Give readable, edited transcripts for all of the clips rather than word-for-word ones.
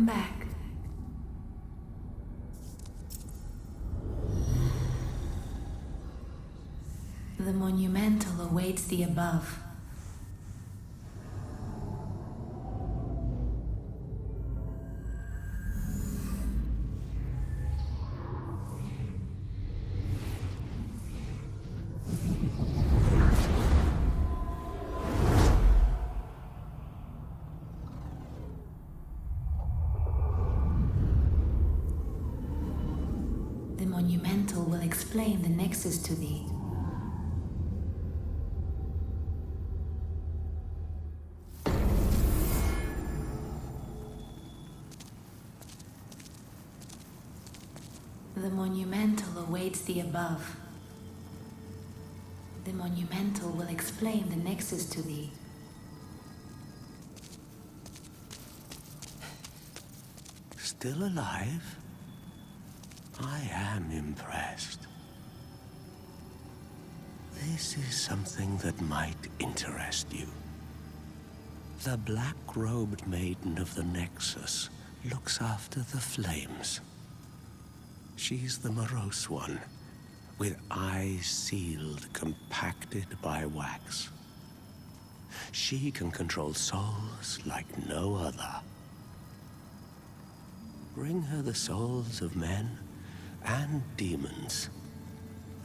Welcome back. The monumental awaits the above. The monumental will explain the nexus to thee. The monumental awaits the above. The monumental will explain the nexus to thee. Still alive? I am impressed. This is something that might interest you. The black-robed maiden of the Nexus looks after the flames. She's the morose one, with eyes sealed, compacted by wax. She can control souls like no other. Bring her the souls of men and demons,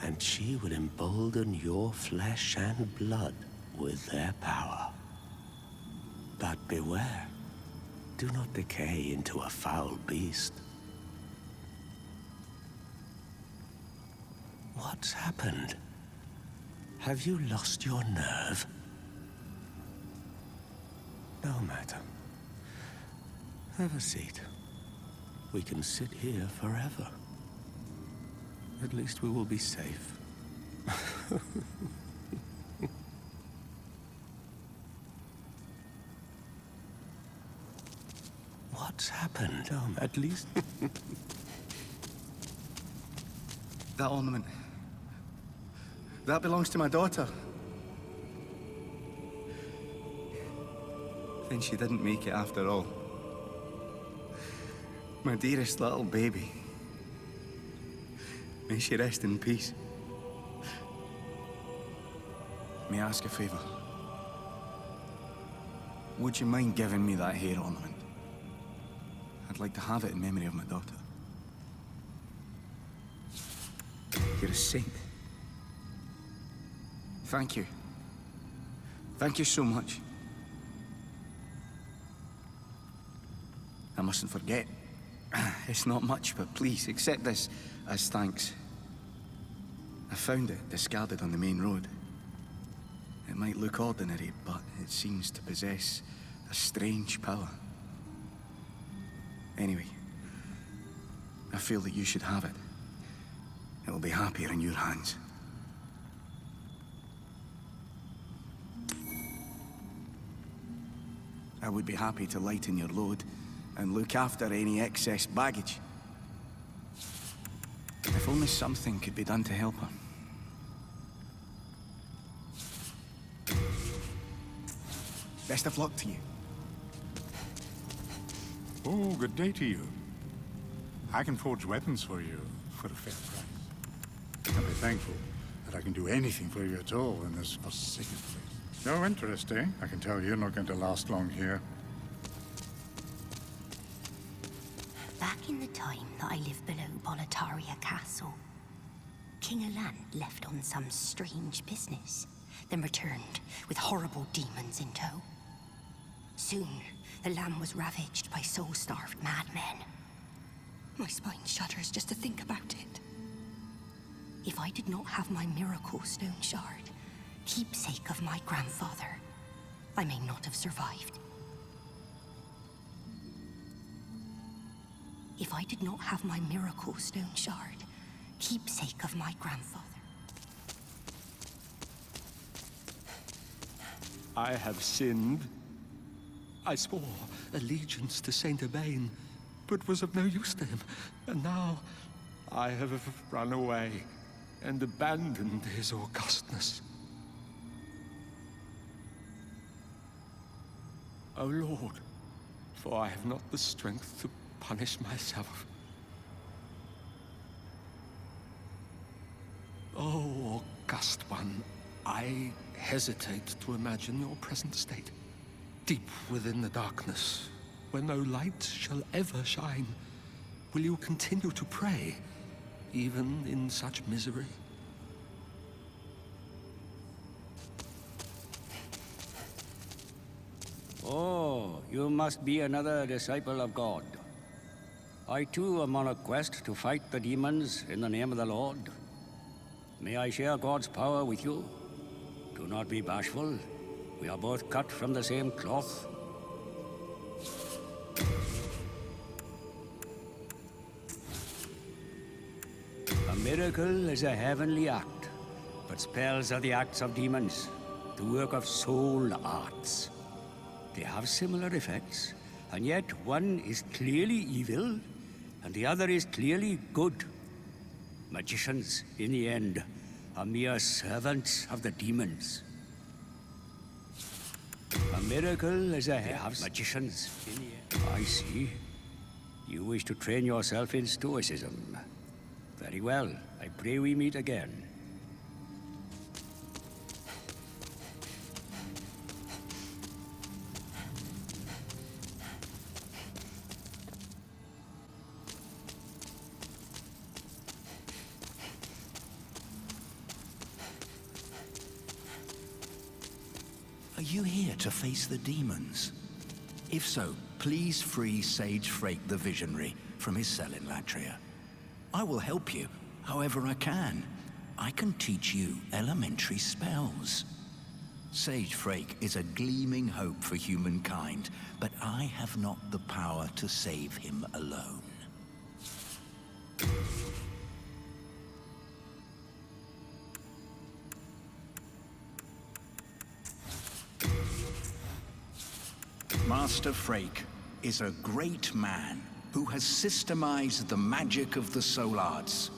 and she will embolden your flesh and blood with their power. But beware, do not decay into a foul beast. What's happened? Have you lost your nerve? No matter. Have a seat. We can sit here forever. At least we will be safe. What's happened? At least... That ornament. That belongs to my daughter. Then she didn't make it after all. My dearest little baby. May she rest in peace. May I ask a favor? Would you mind giving me that hair ornament? I'd like to have it in memory of my daughter. You're a saint. Thank you. Thank you so much. I mustn't forget. It's not much, but please accept this as thanks. I found it discarded on the main road. It might look ordinary, but it seems to possess a strange power. Anyway, I feel that you should have it. It will be happier in your hands. I would be happy to lighten your load and look after any excess baggage. If only something could be done to help her. Best of luck to you. Oh, good day to you. I can forge weapons for you for a fair price. I'll be thankful that I can do anything for you at all in this forsaken place. No interest, eh? I can tell you're not going to last long here. Back in the time that I lived below Boletaria Castle, King Alant left on some strange business, then returned with horrible demons in tow. Soon, the land was ravaged by soul-starved madmen. My spine shudders just to think about it. If I did not have my miracle stone shard, keepsake of my grandfather, I may not have survived. If I did not have my miracle stone shard, keepsake of my grandfather. I have sinned. I swore allegiance to Saint Urbain, but was of no use to him. And now I have run away and abandoned his augustness. O Lord, for I have not the strength to punish myself. Oh, August One, I hesitate to imagine your present state. Deep within the darkness, where no light shall ever shine, will you continue to pray, even in such misery? Oh, you must be another disciple of God. I too am on a quest to fight the demons in the name of the Lord. May I share God's power with you? Do not be bashful. We are both cut from the same cloth. A miracle is a heavenly act, but spells are the acts of demons, the work of soul arts. They have similar effects, and yet one is clearly evil, and the other is clearly good. Magicians, in the end, are mere servants of the demons. A miracle is a magicians, in the end. I see. You wish to train yourself in stoicism. Very well. I pray we meet again. Are you here to face the demons? If so, please free Sage Frake the Visionary from his cell in Latria. I will help you, however I can. I can teach you elementary spells. Sage Frake is a gleaming hope for humankind, but I have not the power to save him alone. Master Frake is a great man who has systemized the magic of the soul arts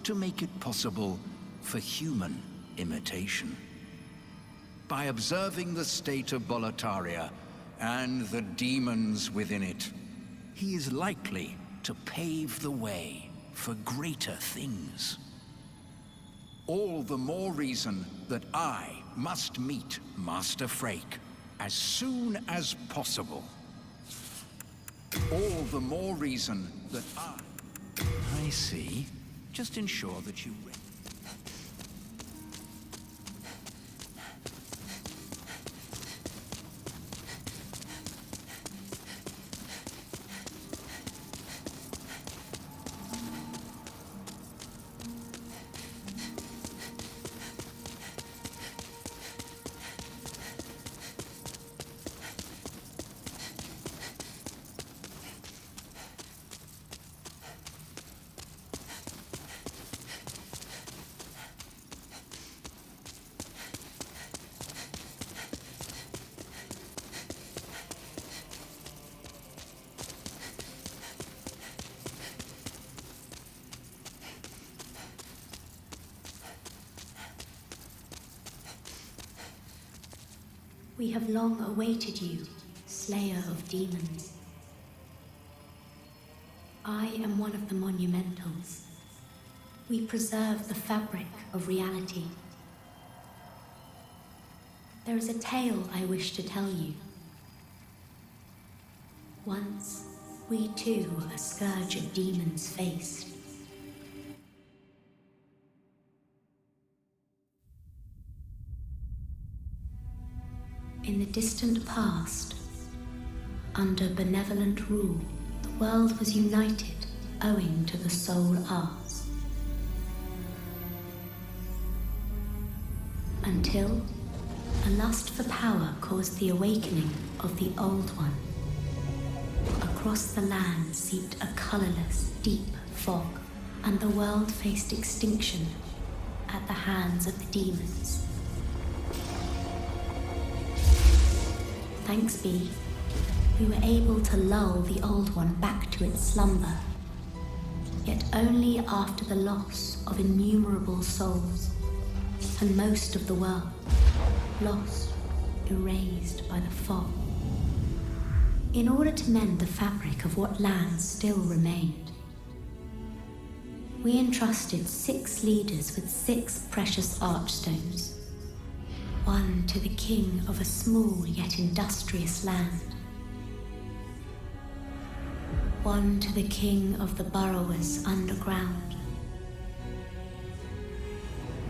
to make it possible for human imitation. By observing the state of Boletaria and the demons within it, he is likely to pave the way for greater things. All the more reason that I must meet Master Frake as soon as possible. All the more reason that I see. Just ensure that you... We have long awaited you, Slayer of Demons. I am one of the Monumentals. We preserve the fabric of reality. There is a tale I wish to tell you. Once, we too a scourge of demons faced. In the distant past, under benevolent rule, the world was united owing to the soul arts. Until a lust for power caused the awakening of the Old One. Across the land seeped a colorless, deep fog, and the world faced extinction at the hands of the demons. Thanks be, we were able to lull the Old One back to its slumber, yet only after the loss of innumerable souls, and most of the world, lost, erased by the fog. In order to mend the fabric of what lands still remained, we entrusted 6 leaders with 6 precious Archstones. One to the king of a small yet industrious land. One to the king of the burrowers underground.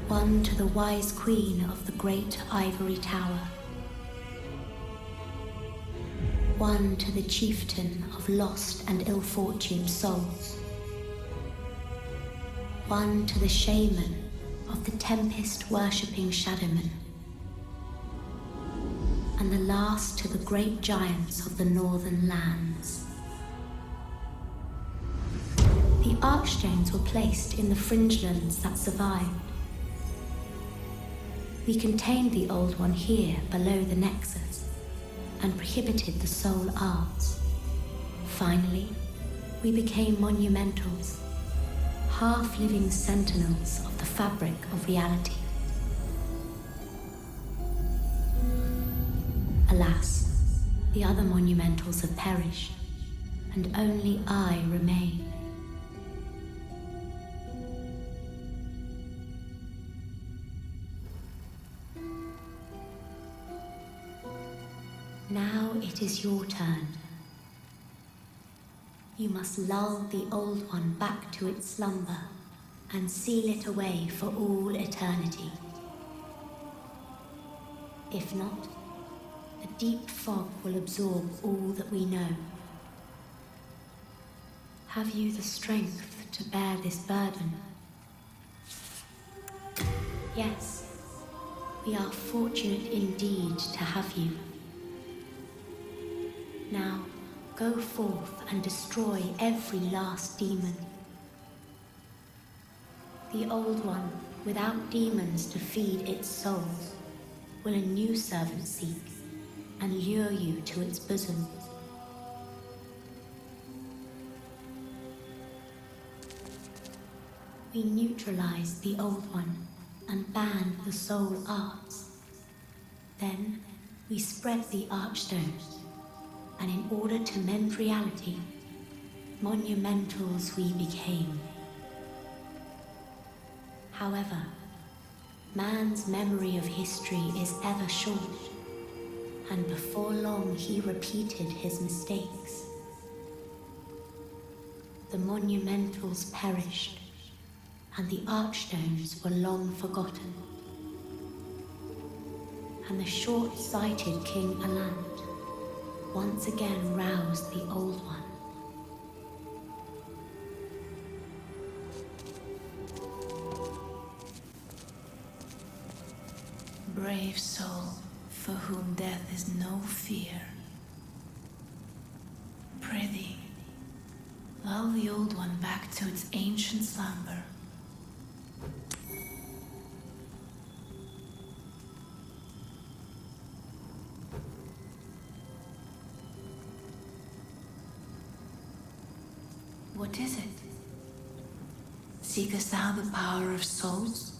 One to the wise queen of the great ivory tower. One to the chieftain of lost and ill-fortuned souls. One to the shaman of the tempest-worshipping shadowmen. And the last to the great giants of the northern lands. The Archstones were placed in the fringelands that survived. We contained the old one here below the Nexus and prohibited the soul arts. Finally, we became monumentals, half-living sentinels of the fabric of reality. Alas, the other monumentals have perished, and only I remain. Now it is your turn. You must lull the old one back to its slumber and seal it away for all eternity. If not, the deep fog will absorb all that we know. Have you the strength to bear this burden? Yes, we are fortunate indeed to have you. Now, go forth and destroy every last demon. The old one, without demons to feed its souls, will a new servant seek and lure you to its bosom. We neutralize the old one and ban the soul arts. Then we spread the Archstones, and in order to mend reality, monumentals we became. However, man's memory of history is ever short, and before long he repeated his mistakes. The monumentals perished, and the Archstones were long forgotten. And the short-sighted King Alant once again roused the old one. Brave soul, for whom death is no fear. Prithee, lull the old one back to its ancient slumber. What is it? Seekest thou the power of souls?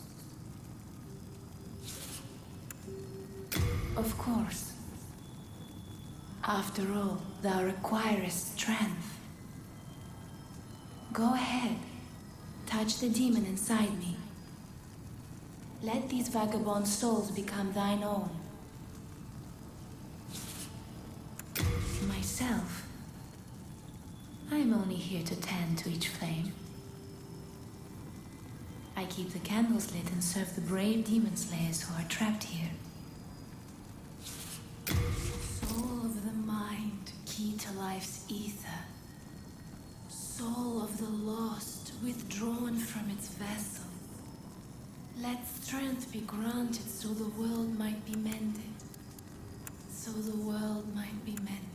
Of course. After all, thou requirest strength. Go ahead. Touch the demon inside me. Let these vagabond souls become thine own. Myself, I am only here to tend to each flame. I keep the candles lit and serve the brave demon slayers who are trapped here. Soul of the mind, key to life's ether. Soul of the lost, withdrawn from its vessel. Let strength be granted so the world might be mended. So the world might be mended.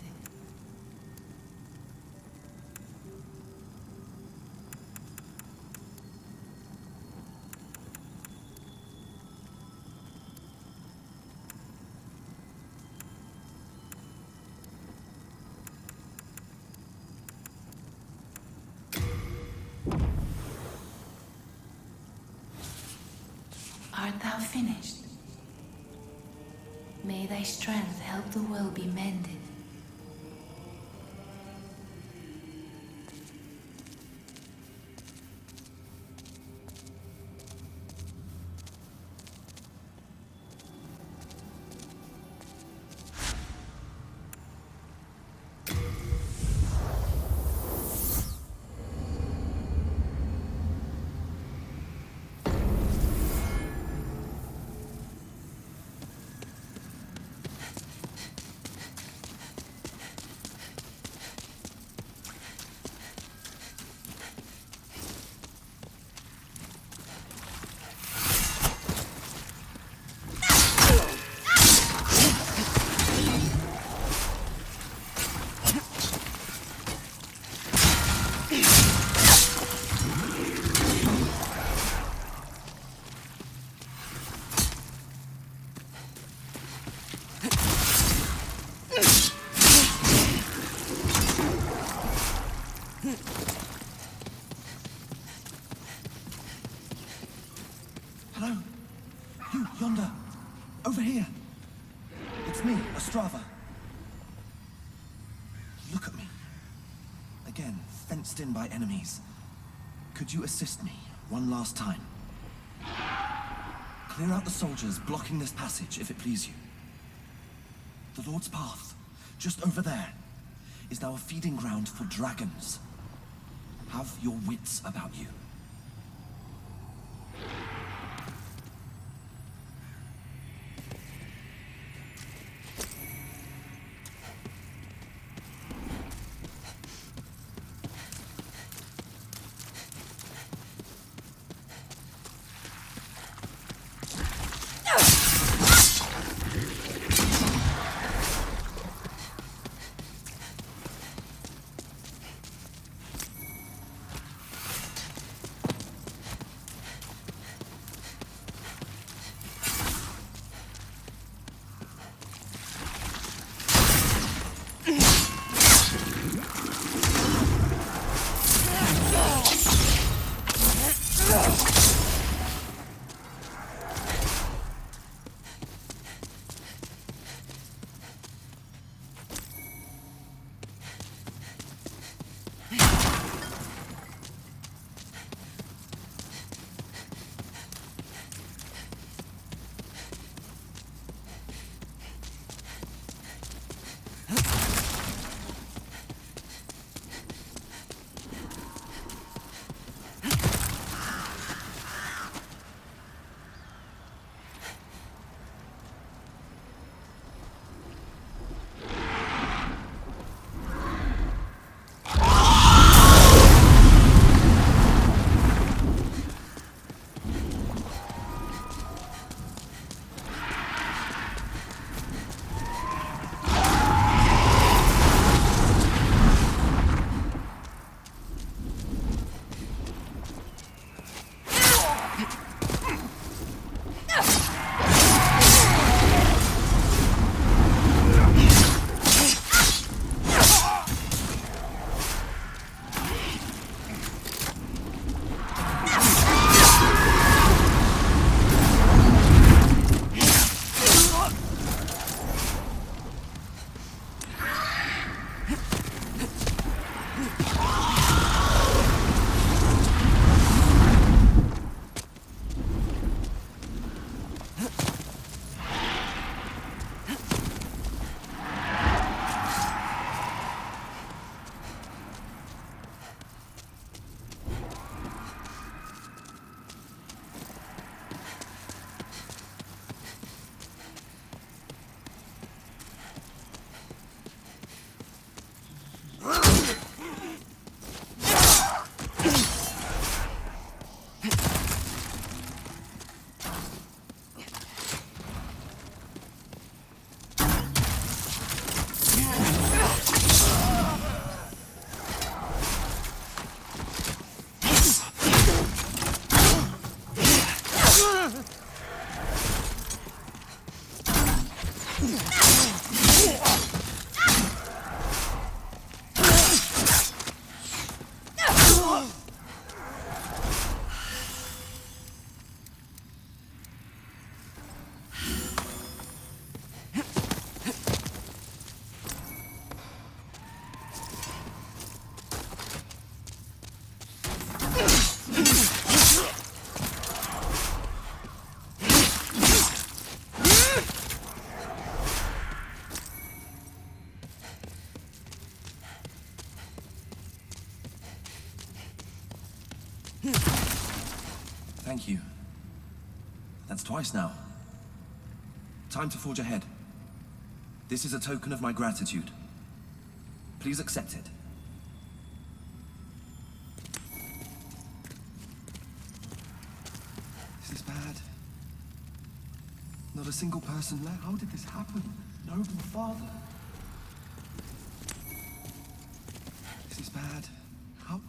Art thou finished? May thy strength help the world be mended. It's me, Ostrava. Look at me. Again, fenced in by enemies. Could you assist me one last time? Clear out the soldiers blocking this passage, if it please you. The Lord's Path, just over there, is now a feeding ground for dragons. Have your wits about you. Thank you. That's twice now. Time to forge ahead. This is a token of my gratitude. Please accept it. This is bad. Not a single person left. How did this happen? Noble father. This is bad. How?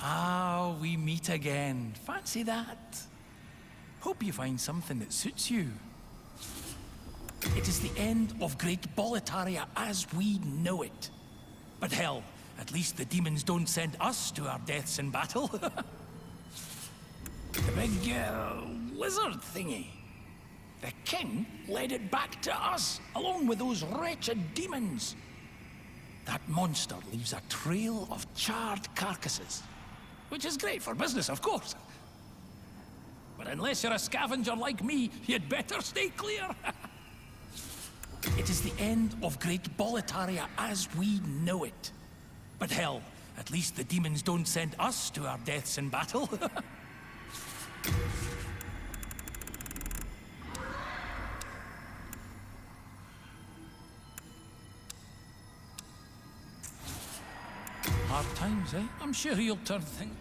Ah, we meet again. Fancy that. Hope you find something that suits you. It is the end of Great Boletaria as we know it. But hell, at least the demons don't send us to our deaths in battle. The big, lizard thingy. The king led it back to us, along with those wretched demons. That monster leaves a trail of charred carcasses. Which is great for business, of course. But unless you're a scavenger like me, you'd better stay clear. It is the end of Great Boletaria as we know it. But hell, at least the demons don't send us to our deaths in battle. Hard times, eh? I'm sure you'll turn things.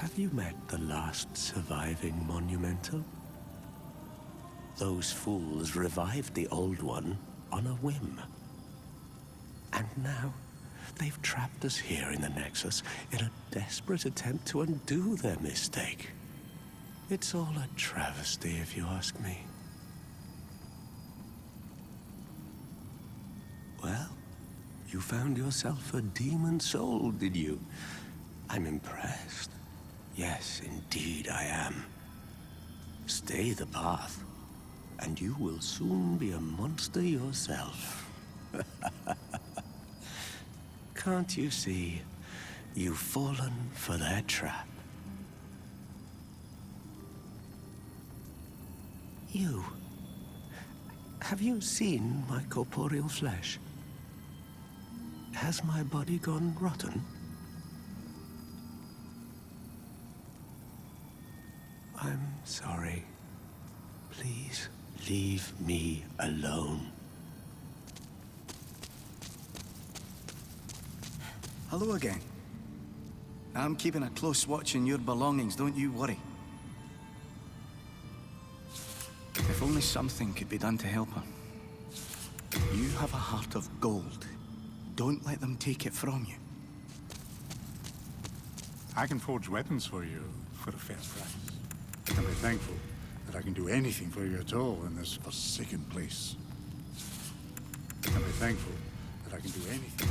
Have you met the last surviving Monumental? Those fools revived the old one on a whim. And now, they've trapped us here in the Nexus in a desperate attempt to undo their mistake. It's all a travesty, if you ask me. Well, you found yourself a demon soul, did you? I'm impressed. Yes, indeed I am. Stay the path, and you will soon be a monster yourself. Can't you see? You've fallen for their trap. You. Have you seen my corporeal flesh? Has my body gone rotten? I'm sorry. Please, leave me alone. Hello again. I'm keeping a close watch on your belongings, don't you worry. If only something could be done to help her. You have a heart of gold. Don't let them take it from you. I can forge weapons for you for a fair price. And be thankful that I can do anything for you at all in this forsaken place. And be thankful that I can do anything.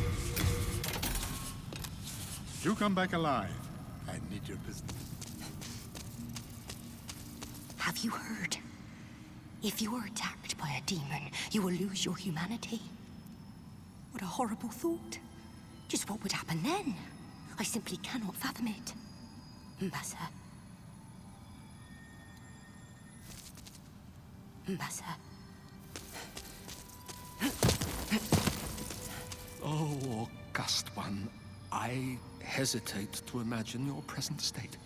Do come back alive. I need your business. Have you heard? If you are attacked by a demon, you will lose your humanity. What a horrible thought. Just what would happen then? I simply cannot fathom it. Mbasa. Mbasa. Oh, august one, I hesitate to imagine your present state.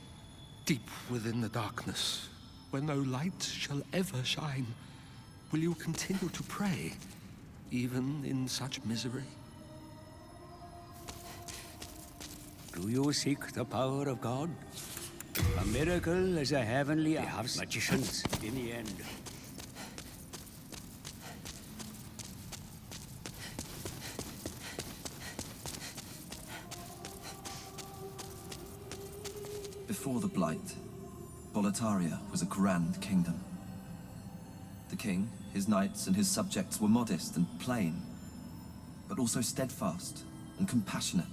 Deep within the darkness, where no light shall ever shine, will you continue to pray, even in such misery? Do you seek the power of God? A miracle is a heavenly act. They have magicians in the end. Before the Blight, Boletaria was a grand kingdom. The king, his knights, and his subjects were modest and plain, but also steadfast and compassionate.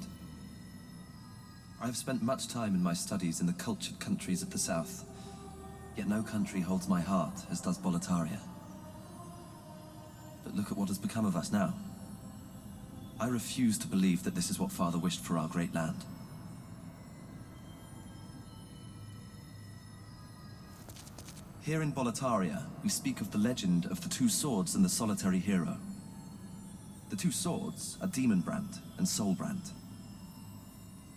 I have spent much time in my studies in the cultured countries of the south, yet no country holds my heart as does Boletaria. But look at what has become of us now. I refuse to believe that this is what Father wished for our great land. Here in Boletaria, we speak of the legend of the two swords and the solitary hero. The two swords are Demon Brand and Soul Brand.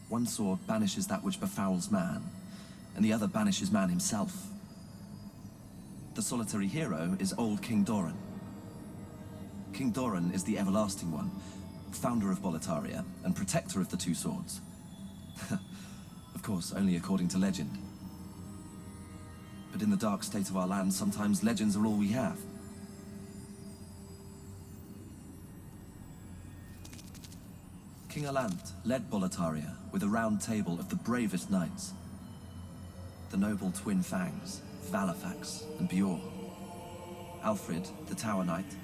One sword banishes that which befouls man, and the other banishes man himself. The solitary hero is old King Doran. King Doran is the Everlasting One, founder of Boletaria and protector of the two swords. Of course, only according to legend. But in the dark state of our land, sometimes legends are all we have. King Alant led Boletaria with a round table of the bravest knights. The noble twin Fangs, Valafax and Bjor. Alfred, the Tower Knight,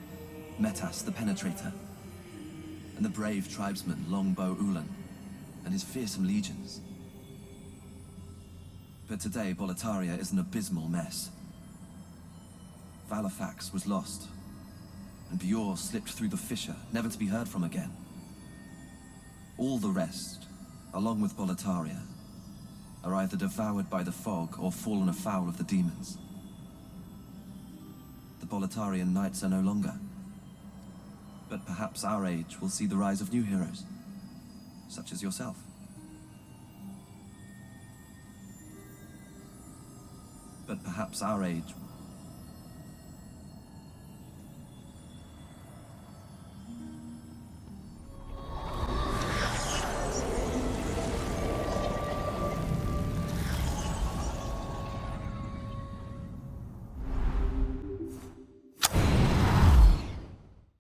Metas, the Penetrator, and the brave tribesman Longbow Ulan and his fearsome legions. But today, Boletaria is an abysmal mess. Valafax was lost, and Bjor slipped through the fissure, never to be heard from again. All the rest, along with Boletaria, are either devoured by the fog or fallen afoul of the demons. The Boletarian knights are no longer. But perhaps our age will see the rise of new heroes, such as yourself. But perhaps our age